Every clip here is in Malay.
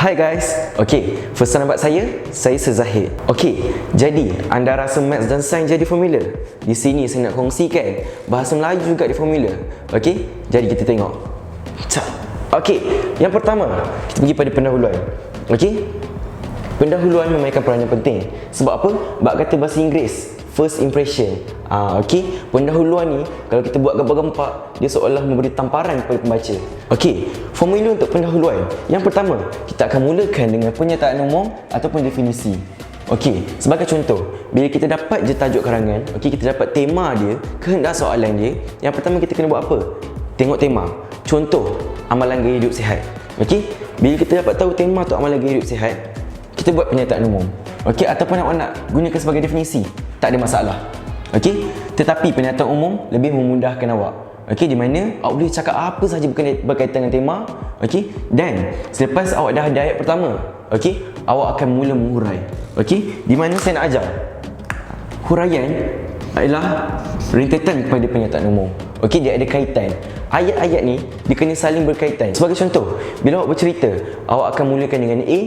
Hai guys, first time nampak saya Sezahid. Jadi anda rasa Maths dan Sains jadi formula? Di sini saya nak kongsikan bahasa Melayu juga di formula. Jadi kita tengok. Yang pertama, kita pergi pada pendahuluan. Pendahuluan memainkan peranan penting. Sebab apa? Bab kata bahasa Inggeris, first impression. Pendahuluan ni kalau kita buat gempak-gempak, dia seolah memberi tamparan kepada pembaca. Formula untuk pendahuluan. Yang pertama, kita akan mulakan dengan pernyataan umum ataupun definisi. Sebagai contoh, bila kita dapat je tajuk karangan, kita dapat tema dia, kehendak soalan dia, yang pertama kita kena buat apa? Tengok tema. Contoh, amalan gaya hidup sihat. Bila kita dapat tahu tema tu amalan gaya hidup sihat, kita buat pernyataan umum. Ataupun nak gunakan sebagai definisi, tak ada masalah. Tetapi pernyataan umum lebih memudahkan awak. Di mana awak boleh cakap apa sahaja berkaitan dengan tema. Dan selepas awak dah ada ayat pertama, awak akan mula menghurai. Di mana saya nak ajar huraian adalah rentetan kepada pernyataan umum. Dia ada kaitan. Ayat-ayat ni dia kena saling berkaitan. Sebagai contoh, bila awak bercerita, awak akan mulakan dengan A,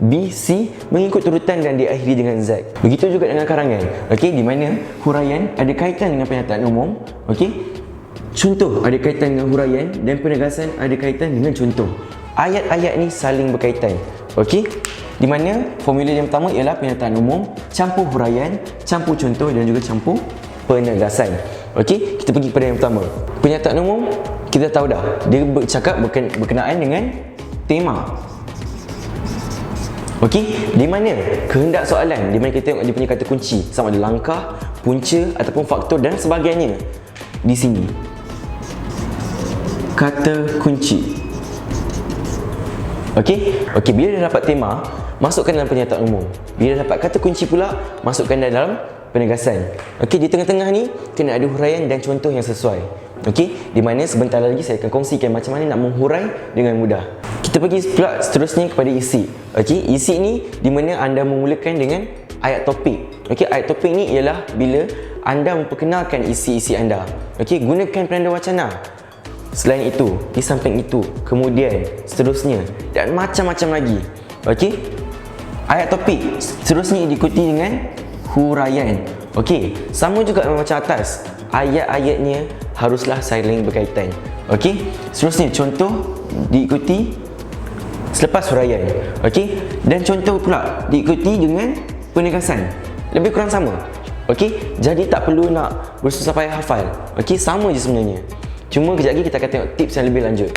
B, C mengikut urutan dan diakhiri dengan Z. Begitu juga dengan karangan. Di mana huraian ada kaitan dengan pernyataan umum. Contoh ada kaitan dengan huraian dan penegasan ada kaitan dengan contoh. Ayat-ayat ni saling berkaitan. Di mana formula yang pertama ialah pernyataan umum campur huraian, campur contoh dan juga campur penegasan. Kita pergi pada yang pertama. Pernyataan umum kita tahu dah, dia bercakap berkenaan dengan tema. Di mana kehendak soalan, di mana kita tengok dia punya kata kunci, sama ada langkah, punca ataupun faktor dan sebagainya. Di sini kata kunci. Bila dah dapat tema, masukkan dalam pernyataan umum. Bila dah dapat kata kunci pula, masukkan dalam penegasan. Di tengah-tengah ni kena ada huraian dan contoh yang sesuai. Di mana sebentar lagi saya akan kongsikan macam mana nak menghurai dengan mudah. Kita pergi pula seterusnya kepada isi. Isi ni di mana anda memulakan dengan ayat topik. Ayat topik ni ialah bila anda memperkenalkan isi-isi anda. Gunakan penanda wacana. Selain itu, di samping itu, kemudian seterusnya dan macam-macam lagi. Ayat topik seterusnya diikuti dengan huraian. Sama juga macam atas. Ayat-ayatnya haruslah saling berkaitan. Seterusnya contoh diikuti selepas huraian. Dan contoh pula diikuti dengan penegasan. Lebih kurang sama. Jadi tak perlu nak bersusah payah hafal. Sama je sebenarnya. Cuma kejap lagi kita akan tengok tips yang lebih lanjut.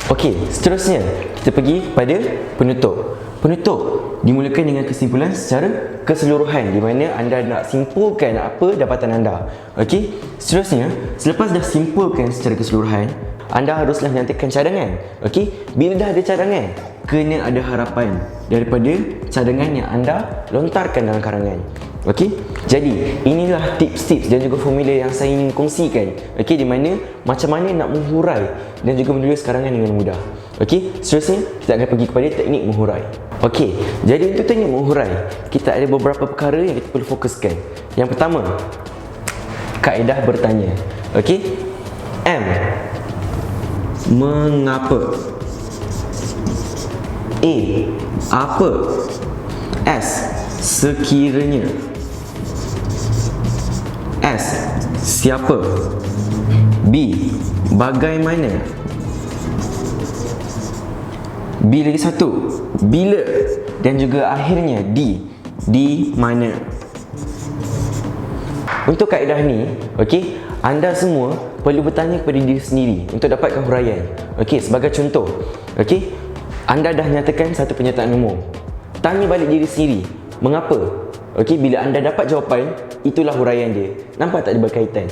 Seterusnya kita pergi pada penutup. Penutup dimulakan dengan kesimpulan secara keseluruhan, di mana anda nak simpulkan apa dapatan anda. Seterusnya, selepas dah simpulkan secara keseluruhan, anda haruslah menyantikkan cadangan. Bila dah ada cadangan, kena ada harapan daripada cadangan yang anda lontarkan dalam karangan. Jadi inilah tips-tips dan juga formula yang saya ingin kongsikan. Di mana macam mana nak menghurai dan juga menulis karangan dengan mudah. Seterusnya kita akan pergi kepada teknik menghurai. Jadi untuk teknik menghurai, kita ada beberapa perkara yang kita perlu fokuskan. Yang pertama, kaedah bertanya. M, mengapa? A, apa? S, sekiranya. S, siapa? B, bagaimana? B lagi satu, bila? Dan juga akhirnya D, di mana? Untuk kaedah ni, anda semua perlu bertanya kepada diri sendiri untuk dapatkan huraian. Sebagai contoh, anda dah nyatakan satu pernyataan umum. Tanya balik diri sendiri, mengapa? Bila anda dapat jawapan, itulah huraian dia. Nampak tak dia berkaitan?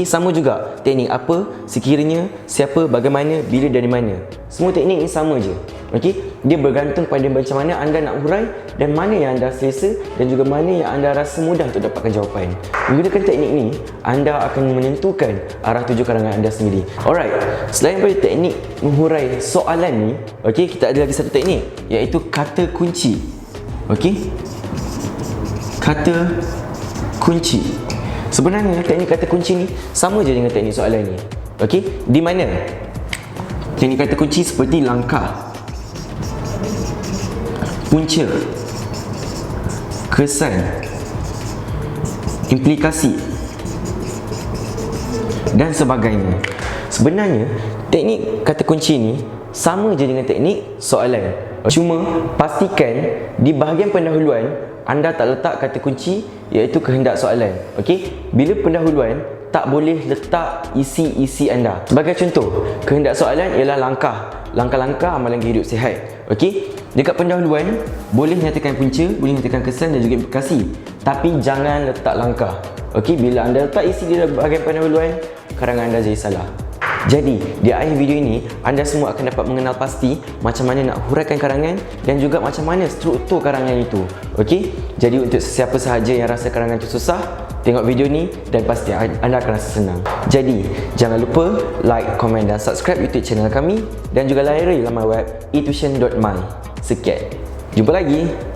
Sama juga teknik apa, sekiranya, siapa, bagaimana, bila dan di mana. Semua teknik ni sama je. Dia bergantung pada macam mana anda nak hurai dan mana yang anda selesa dan juga mana yang anda rasa mudah untuk dapatkan jawapan. Menggunakan teknik ni, anda akan menentukan arah tuju karangan anda sendiri. Alright, selain daripada teknik menghurai soalan ni, kita ada lagi satu teknik, iaitu kata kunci. Kata kunci. Sebenarnya teknik kata kunci ni sama je dengan teknik soalan ni. Di mana teknik kata kunci seperti langkah, punca, kesan, implikasi dan sebagainya. Sebenarnya teknik kata kunci ni sama je dengan teknik soalan. Cuma pastikan di bahagian pendahuluan anda tak letak kata kunci iaitu kehendak soalan. Okey, bila pendahuluan tak boleh letak isi-isi anda. Sebagai contoh, kehendak soalan ialah langkah-langkah amalan hidup sihat. Okey, dekat pendahuluan boleh nyatakan punca, boleh nyatakan kesan dan juga implikasi, tapi jangan letak langkah. Okey, bila anda letak isi di bahagian pendahuluan, karangan anda jadi salah. Jadi, di akhir video ini, anda semua akan dapat mengenal pasti macam mana nak huraikan karangan dan juga macam mana struktur karangan itu. Okey? Jadi, untuk sesiapa sahaja yang rasa karangan itu susah, tengok video ni dan pasti anda akan rasa senang. Jadi, jangan lupa like, komen dan subscribe YouTube channel kami dan juga layari laman web etuition.my. Sekian. Jumpa lagi.